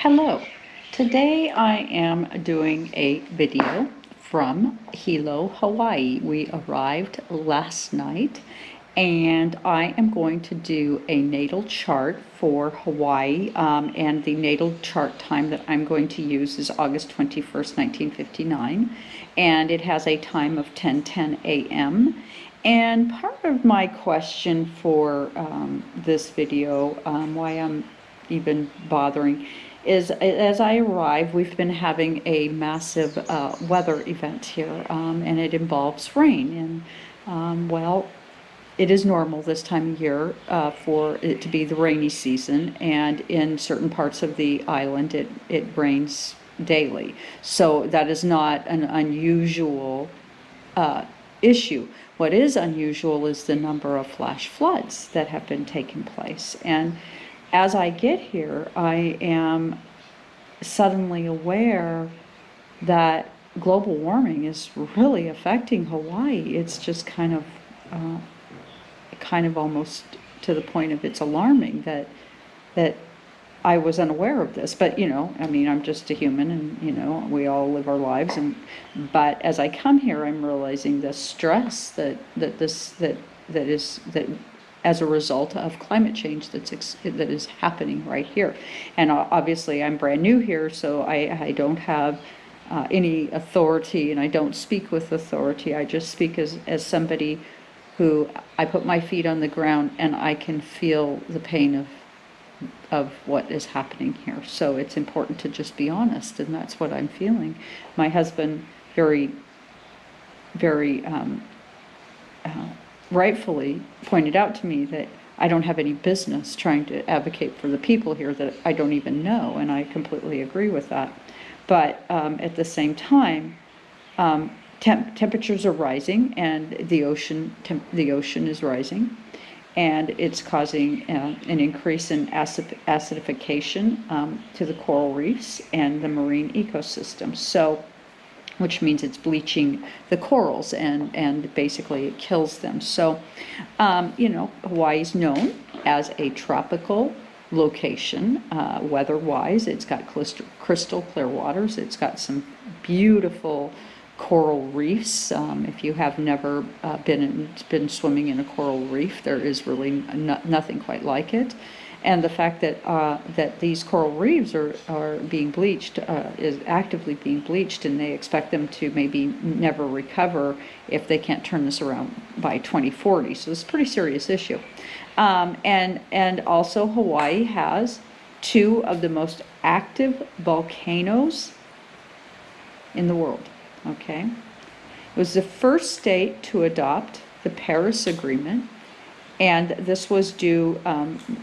Hello, today I am doing a video from Hilo, Hawaii. We arrived last night and I am going to do a natal chart for Hawaii, and the natal chart time that I'm going to use is August 21st, 1959, and it has a time of 10:10 a.m. And part of my question for this video, why I'm even bothering, is as I arrive, we've been having a massive weather event here, and it involves rain. And well, it is normal this time of year for it to be the rainy season, and in certain parts of the island, it rains daily. So that is not an unusual issue. What is unusual is the number of flash floods that have been taking place. And as I get here, I am suddenly aware that global warming is really affecting Hawaii. It's just kind of almost to the point of it's alarming that I was unaware of this. But I mean, I'm just a human, and we all live our lives. But as I come here, I'm realizing the stress that as a result of climate change that is happening right here. And obviously I'm brand new here, so I don't have any authority, and I don't speak with authority. I just speak as somebody who, I put my feet on the ground and I can feel the pain of what is happening here. So it's important to just be honest, and that's what I'm feeling. My husband very rightfully pointed out to me that I don't have any business trying to advocate for the people here that I don't even know, and I completely agree with that. But at the same time, temperatures are rising, and the ocean is rising, and it's causing an increase in acidification to the coral reefs and the marine ecosystem. So, which means it's bleaching the corals, and basically it kills them. So, Hawaii is known as a tropical location, weather-wise. It's got crystal clear waters. It's got some beautiful coral reefs. If you have never been swimming in a coral reef, there is really nothing quite like it. And the fact that these coral reefs are being bleached, is actively being bleached, and they expect them to maybe never recover if they can't turn this around by 2040. So it's a pretty serious issue. And also Hawaii has two of the most active volcanoes in the world. Okay, it was the first state to adopt the Paris Agreement. And this was due,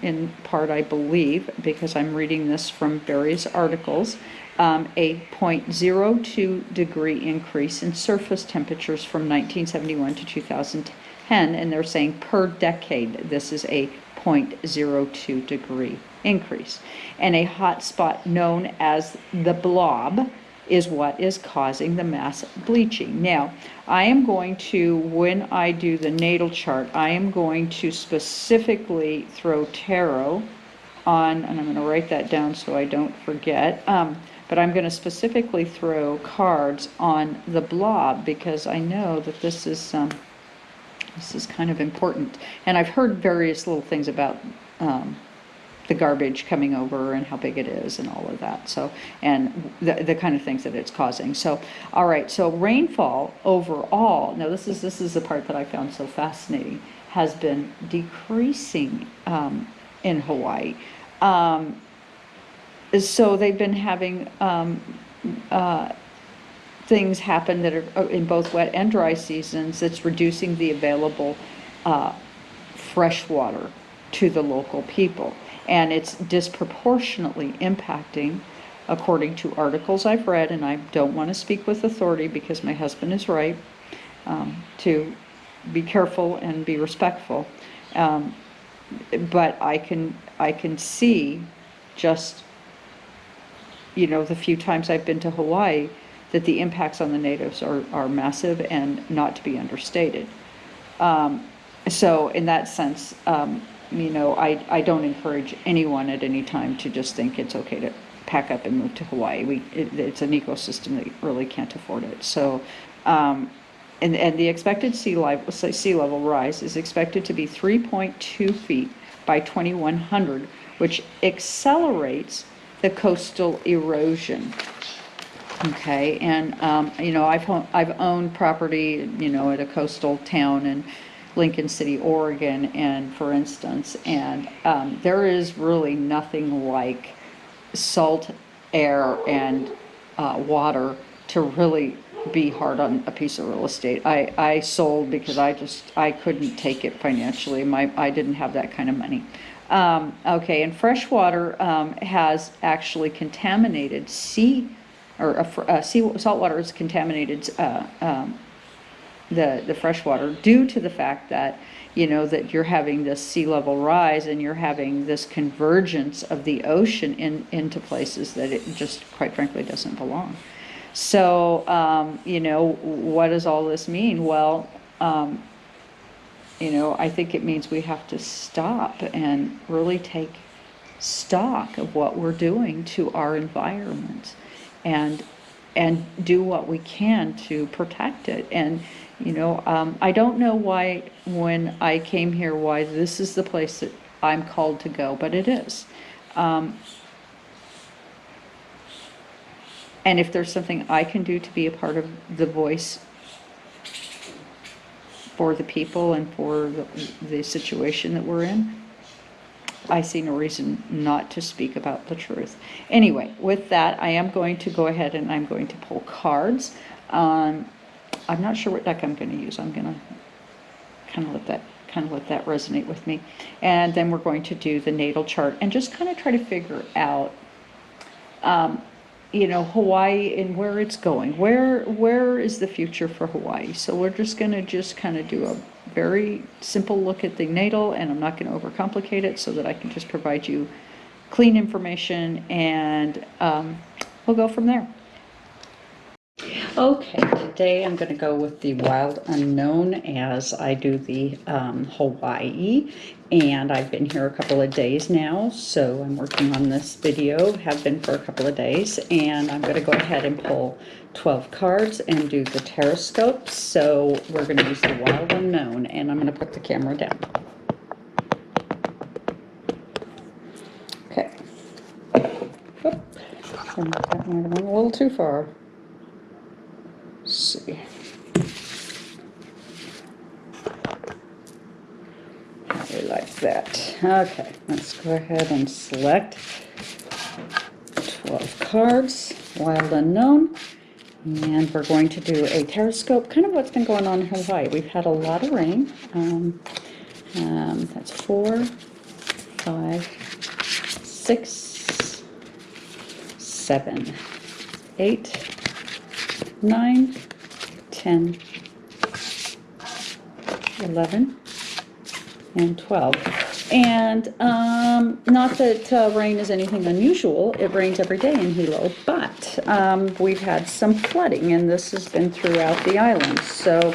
in part, I believe, because I'm reading this from various articles, a 0.02 degree increase in surface temperatures from 1971 to 2010. And they're saying per decade, this is a 0.02 degree increase. And a hot spot known as the blob is what is causing the mass bleaching. Now, I am going to, when I do the natal chart, I am going to specifically throw tarot on, and I'm going to write that down so I don't forget, but I'm going to specifically throw cards on the blob, because I know that this is kind of important. And I've heard various little things about the garbage coming over and how big it is and all of that. So, and the kind of things that it's causing. So, all right. So rainfall overall, now this is the part that I found so fascinating, has been decreasing in Hawaii. So they've been having things happen that are in both wet and dry seasons. It's reducing the available fresh water to the local people. And it's disproportionately impacting, according to articles I've read, and I don't want to speak with authority because my husband is right, to be careful and be respectful. But I can see just, the few times I've been to Hawaii, that the impacts on the natives are massive and not to be understated. So in that sense, I don't encourage anyone at any time to just think it's okay to pack up and move to Hawaii. It's an ecosystem that really can't afford it. So, and the expected sea level rise is expected to be 3.2 feet by 2100, which accelerates the coastal erosion. Okay, and I've owned property, at a coastal town in Lincoln City, Oregon, and for instance, and there is really nothing like salt air and water to really be hard on a piece of real estate. I sold because I couldn't take it financially. I didn't have that kind of money. Okay, and fresh water has actually contaminated salt water has contaminated the fresh water due to the fact that that you're having this sea level rise and you're having this convergence of the ocean into places that it just quite frankly doesn't belong. So what does all this mean? Well, I think it means we have to stop and really take stock of what we're doing to our environment and do what we can to protect it. And I don't know why when I came here why this is the place that I'm called to go, but it is. And if there's something I can do to be a part of the voice for the people and for the situation that we're in, I see no reason not to speak about the truth. Anyway, with that, I am going to go ahead and I'm going to pull cards. I'm not sure what deck I'm going to use. I'm going to kind of let that resonate with me. And then we're going to do the natal chart and just kind of try to figure out, Hawaii and where it's going. Where is the future for Hawaii? So we're just going to kind of do a very simple look at the natal, and I'm not going to overcomplicate it so that I can just provide you clean information, and we'll go from there. Okay, today I'm going to go with the wild unknown as I do the Hawaii, and I've been here a couple of days now, so I'm working on this video, have been for a couple of days, and I'm going to go ahead and pull 12 cards and do the teroscope. So we're going to use the wild unknown, and I'm going to put the camera down. Okay. Oop. That might have gone a little too far. Let's see. Probably like that. Okay, let's go ahead and select 12 cards, wild unknown, and we're going to do a teroscope, kind of what's been going on in Hawaii. We've had a lot of rain. That's 4, 5, 6, 7, 8, 9, 10, 11, and 12. And not that rain is anything unusual. It rains every day in Hilo, but we've had some flooding, and this has been throughout the island. So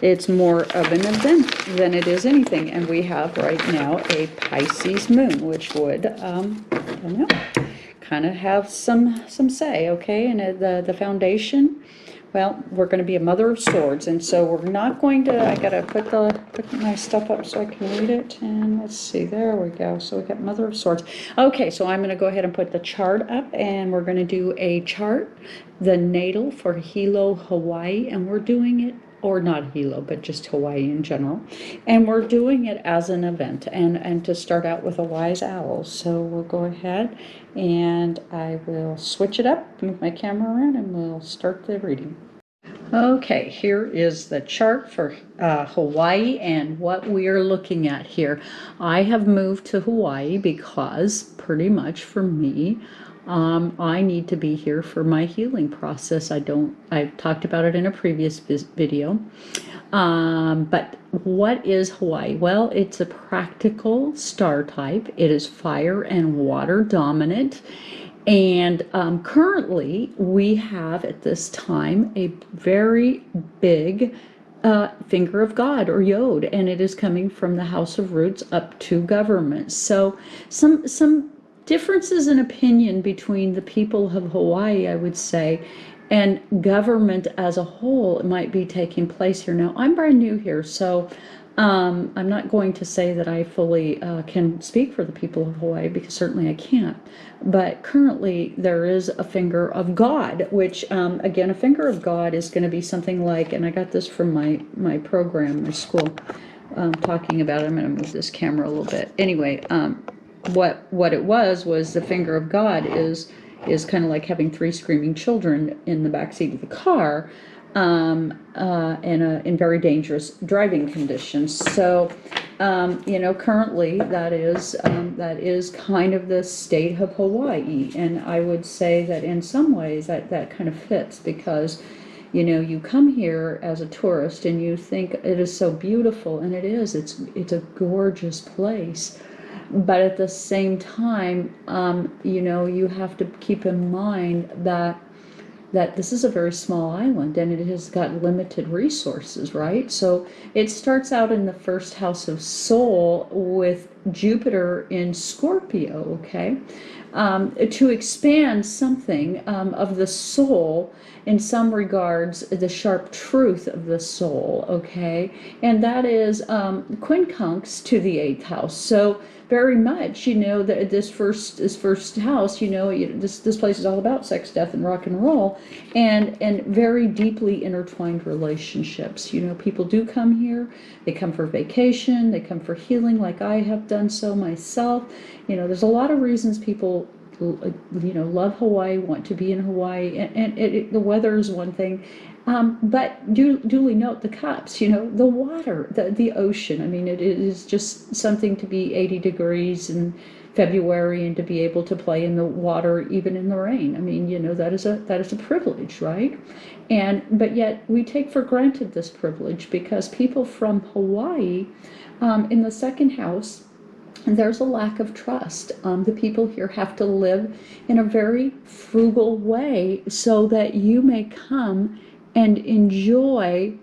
it's more of an event than it is anything. And we have right now a Pisces moon, which would, I don't know, kind of have some say, okay? And the foundation, well, we're going to be a mother of swords, and so we're not going to, I got to put my stuff up so I can read it, and let's see, there we go. So we got mother of swords. Okay, so I'm going to go ahead and put the chart up, and we're going to do a chart, the natal for Hilo, Hawaii, and we're doing it, or not Hilo, but just Hawaii in general. And we're doing it as an event, and to start out with a wise owl. So we'll go ahead and I will switch it up, move my camera around, and we'll start the reading. Okay, here is the chart for Hawaii and what we are looking at here. I have moved to Hawaii because pretty much for me, I need to be here for my healing process. I've talked about it in a previous video. But what is Hawaii? Well, it's a practical star type. It is fire and water dominant. And currently we have at this time a very big finger of God or Yod, and it is coming from the house of roots up to government. So some differences in opinion between the people of Hawaii, I would say, and government as a whole might be taking place here. Now, I'm brand new here, so I'm not going to say that I fully can speak for the people of Hawaii, because certainly I can't. But currently there is a finger of God, which again, a finger of God is going to be something like, and I got this from my program, my school, talking about it. I'm going to move this camera a little bit. Anyway, what it was the finger of God is kind of like having three screaming children in the backseat of the car, in very dangerous driving conditions. So, currently that is kind of the state of Hawaii, and I would say that in some ways that kind of fits, because you come here as a tourist and you think it is so beautiful, and it is. It's a gorgeous place. But at the same time, you have to keep in mind that this is a very small island, and it has got limited resources, right? So it starts out in the first house of soul with Jupiter in Scorpio, okay? To expand something of the soul, in some regards, the sharp truth of the soul, okay? And that is quincunx to the 8th house. So very much, that this first house, this place is all about sex, death, and rock and roll, and very deeply intertwined relationships. People do come here. They come for vacation. They come for healing, like I have done so myself. There's a lot of reasons people love Hawaii, want to be in Hawaii, and the weather is one thing. But duly note the cups, the water, the ocean. I mean, it is just something to be 80 degrees in February and to be able to play in the water, even in the rain. I mean, that is a privilege, right? But yet we take for granted this privilege, because people from Hawaii, in the second house, there's a lack of trust. The people here have to live in a very frugal way so that you may come and enjoy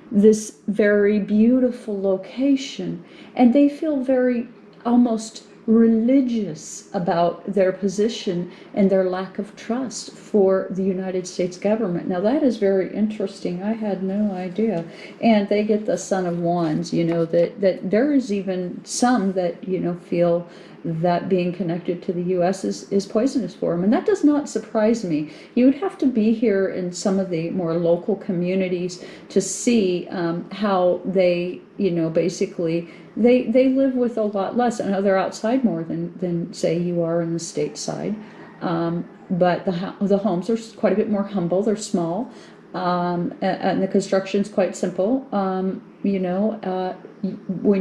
this very beautiful location. And they feel very almost religious about their position and their lack of trust for the United States government. Now that is very interesting. I had no idea. And they get the Son of Wands, that there is even some that, feel that being connected to the U.S. is poisonous for them. And that does not surprise me. You would have to be here in some of the more local communities to see how they, basically, they live with a lot less. I know they're outside more than say you are in the stateside. But the homes are quite a bit more humble. They're small. And the construction's quite simple. When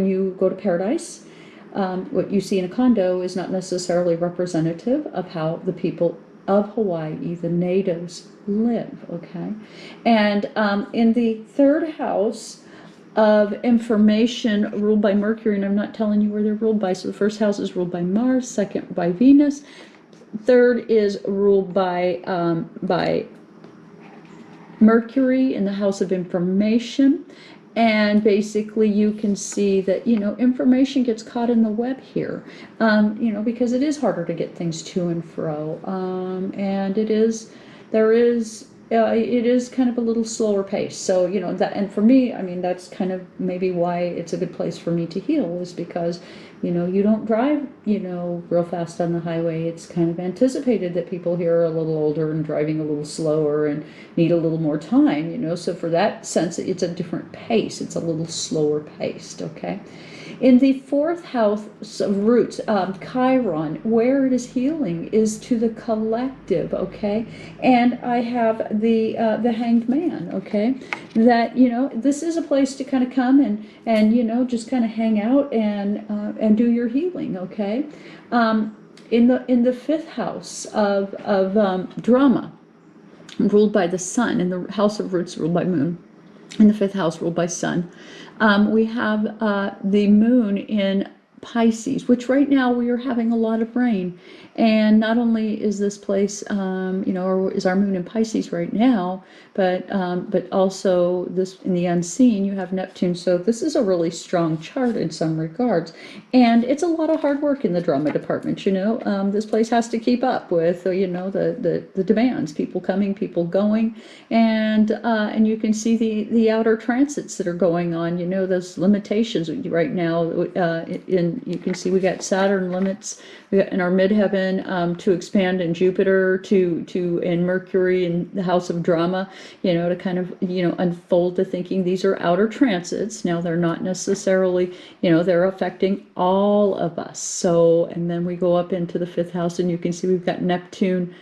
you go to paradise, what you see in a condo is not necessarily representative of how the people of Hawaii, the natives, live, okay? And in the third house of information, ruled by Mercury, and I'm not telling you where they're ruled by, so the first house is ruled by Mars, second by Venus, third is ruled by Mercury in the house of information. And basically you can see that, information gets caught in the web here, because it is harder to get things to and fro. And it is kind of a little slower pace. So, and for me, I mean, that's kind of maybe why it's a good place for me to heal, is because, you don't drive, real fast on the highway. It's kind of anticipated that people here are a little older and driving a little slower and need a little more time, so for that sense, it's a different pace. It's a little slower paced, okay? In the fourth house of roots, Chiron, where it is healing is to the collective, okay? And I have the Hanged Man, okay? That, this is a place to kind of come and just kind of hang out and do your healing, okay? In the fifth house of drama, ruled by the sun, in the house of roots ruled by moon, in the fifth house ruled by sun, we have the moon in Pisces, which right now we are having a lot of rain. And not only is this place, or is our moon in Pisces right now, but also this in the unseen, you have Neptune. So this is a really strong chart in some regards. And it's a lot of hard work in the drama department, this place has to keep up with, the demands, people coming, people going. And you can see the outer transits that are going on, those limitations right now. You can see we got Saturn limits in our midheaven to expand, in Jupiter to in Mercury in the house of drama, to kind of unfold the thinking. These are outer transits. Now they're not necessarily, they're affecting all of us. So, and then we go up into the fifth house, and you can see we've got Neptune,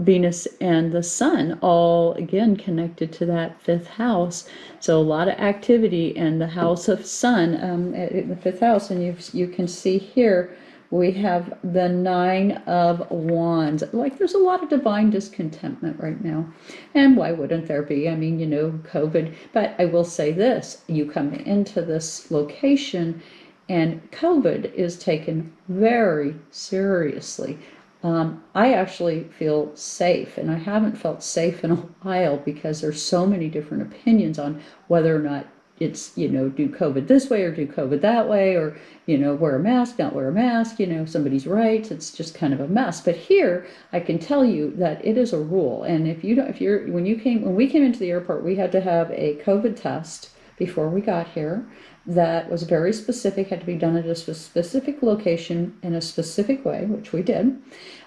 Venus, and the Sun all again connected to that fifth house. So a lot of activity in the house of Sun, in the fifth house. And you can see here we have the Nine of Wands. Like, there's a lot of divine discontentment right now. And why wouldn't there be? I mean, COVID. But I will say this, you come into this location and COVID is taken very seriously. I actually feel safe, and I haven't felt safe in a while because there's so many different opinions on whether or not it's, do COVID this way or do COVID that way, or, wear a mask, not wear a mask, somebody's right. It's just kind of a mess. But here, I can tell you that it is a rule. And when we came into the airport, we had to have a COVID test before we got here. That was very specific, had to be done at a specific location in a specific way, which we did.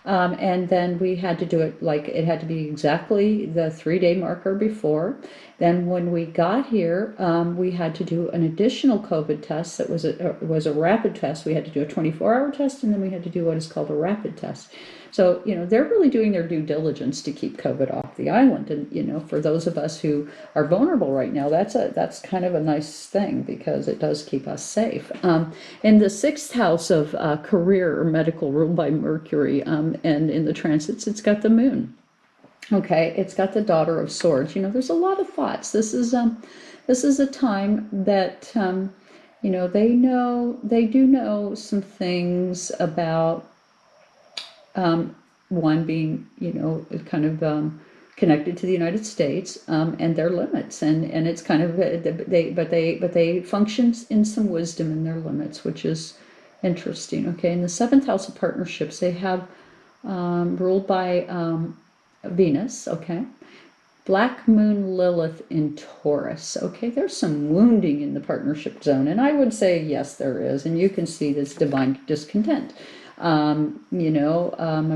And then we had to do it, like, it had to be exactly the 3-day marker before. Then when we got here, we had to do an additional COVID test that was a rapid test. We had to do a 24-hour test, and then we had to do what is called a rapid test. So, they're really doing their due diligence to keep COVID off the island. And, for those of us who are vulnerable right now, that's kind of a nice thing, because it does keep us safe. In the sixth house of career or medical, ruled by Mercury, and in the transits, it's got the moon. Okay, it's got the Daughter of Swords. There's a lot of thoughts. This is a time that, they do know some things about, one being, kind of connected to the United States, and their limits, and it's kind of they function in some wisdom in their limits, which is interesting. Okay, in the seventh house of partnerships, they have ruled by Venus. Okay, Black Moon Lilith in Taurus. Okay, there's some wounding in the partnership zone, and I would say yes, there is, and you can see this divine discontent. I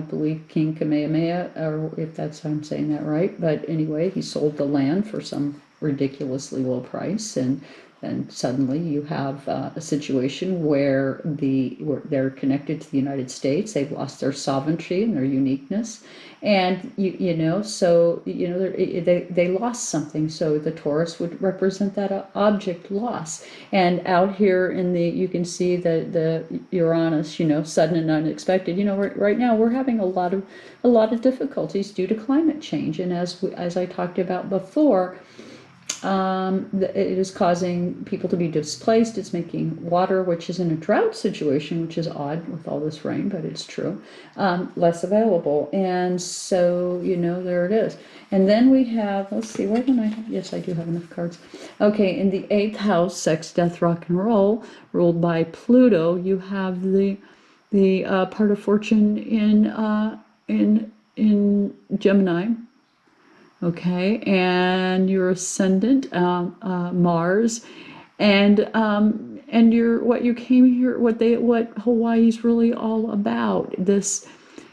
believe King Kamehameha, or if that's how I'm saying that right, but anyway, he sold the land for some ridiculously low price, and then suddenly you have a situation where they're connected to the United States. They've lost their sovereignty and their uniqueness, and they lost something. So the Taurus would represent that object loss. And out here you can see the Uranus, sudden and unexpected. Right now we're having a lot of difficulties due to climate change, and as I talked about before. It is causing people to be displaced. It's making water, which is in a drought situation, which is odd with all this rain, but it's true, less available. And so, there it is. And then we have, let's see, where can I have? Yes, I do have enough cards. Okay, in the eighth house, sex, death, rock and roll, ruled by Pluto, you have the part of fortune in Gemini. Okay, and your ascendant, Mars, and what you came here, what Hawaii's really all about.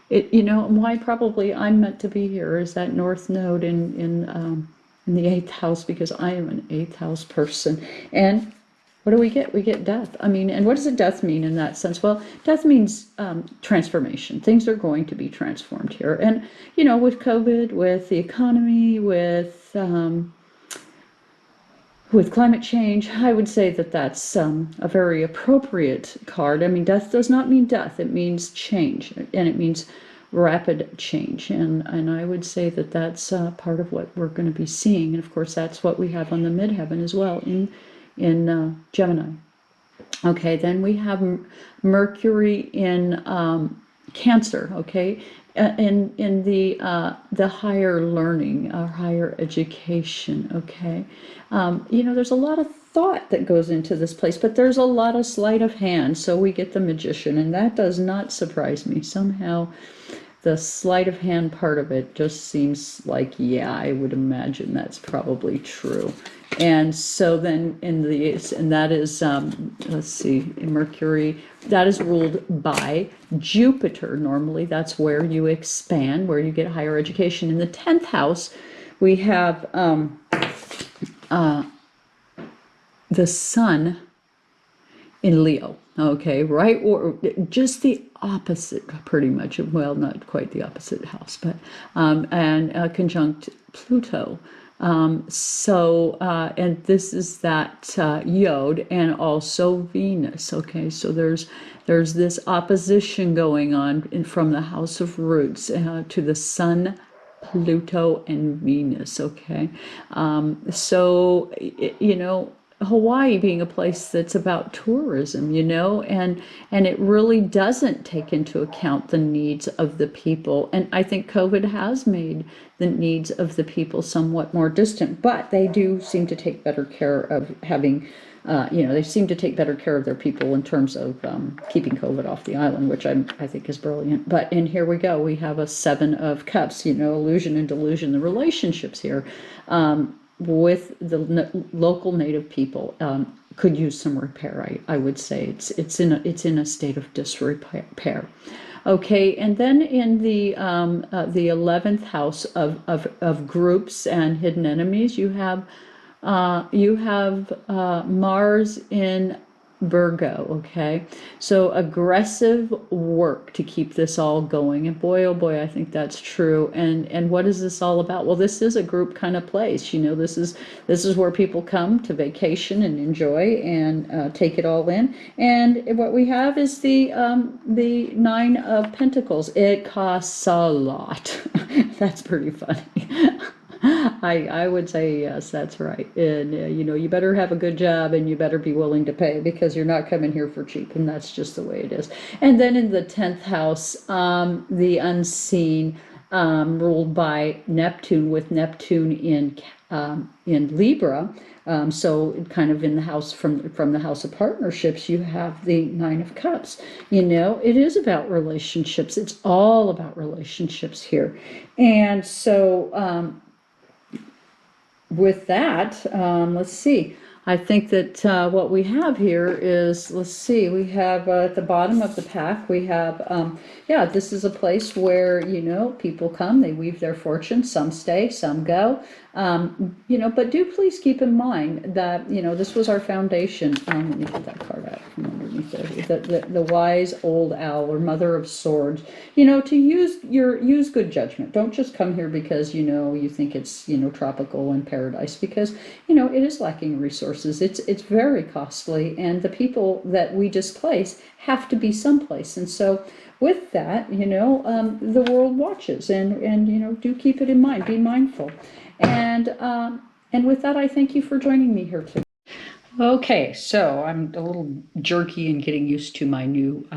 Why probably I'm meant to be here is that North Node in the eighth house, because I am an eighth house person. And what do we get? We get death. I mean, and what does a death mean in that sense? Well, death means transformation. Things are going to be transformed here. And, with COVID, with the economy, with climate change, I would say that that's a very appropriate card. I mean, death does not mean death. It means change, and it means rapid change. And I would say that that's part of what we're going to be seeing. And, of course, that's what we have on the midheaven as well in Gemini. Okay, then we have Mercury in Cancer. Okay, in the higher learning, higher education. Okay, there's a lot of thought that goes into this place, but there's a lot of sleight of hand. So we get the Magician, and that does not surprise me. Somehow, the sleight of hand part of it just seems like, yeah, I would imagine that's probably true. And so then and that is, let's see, Mercury, that is ruled by Jupiter. Normally, that's where you expand, where you get higher education. In the 10th house, we have the Sun in Leo. Okay, right? Or just the opposite, pretty much. Well, not quite the opposite house, but and conjunct Pluto. And this is that Yod and also Venus. Okay, so there's this opposition going on from the house of roots to the Sun, Pluto, and Venus. Okay, Hawaii being a place that's about tourism, and it really doesn't take into account the needs of the people. And I think COVID has made the needs of the people somewhat more distant, but they do seem to take better care of they seem to take better care of their people in terms of keeping COVID off the island, which I think is brilliant. But and here we go, we have a 7 of Cups, illusion and delusion, the relationships here. With the local native people could use some repair. I would say it's in a state of disrepair. Okay, and then in the 11th house of groups and hidden enemies, you have Mars in Virgo. Okay, so aggressive work to keep this all going, and boy, oh boy, I think that's true. And what is this all about? Well, this is a group kind of place. This is where people come to vacation and enjoy and take it all in. And what we have is the 9 of Pentacles. It costs a lot. That's pretty funny. I would say yes, that's right. And you better have a good job, and you better be willing to pay, because you're not coming here for cheap, and that's just the way it is. And then in the 10th house, the unseen, ruled by Neptune, with Neptune in Libra. So kind of in the house from the house of partnerships, you have the 9 of Cups. It is about relationships. It's all about relationships here. And so with that, let's see. I think that what we have here is, let's see, we have at the bottom of the pack, we have, this is a place where, people come, they weave their fortune, some stay, some go. But do please keep in mind that, this was our foundation. Let me get that card out from underneath there. The wise old owl, or mother of swords, to use good judgment. Don't just come here because, you think it's, tropical and paradise, because, it is lacking resources. It's very costly, and the people that we displace have to be someplace. And so with that, the world watches, and do keep it in mind, be mindful. And with that, I thank you for joining me here today. Okay, so I'm a little jerky in getting used to my new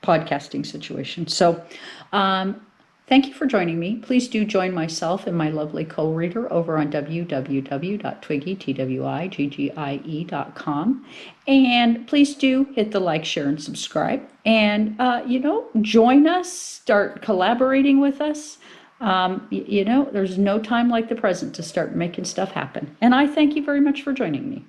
podcasting situation. So thank you for joining me. Please do join myself and my lovely co-reader over on www.twiggy.com. And please do hit the like, share, and subscribe. And, join us, start collaborating with us. There's no time like the present to start making stuff happen. And I thank you very much for joining me.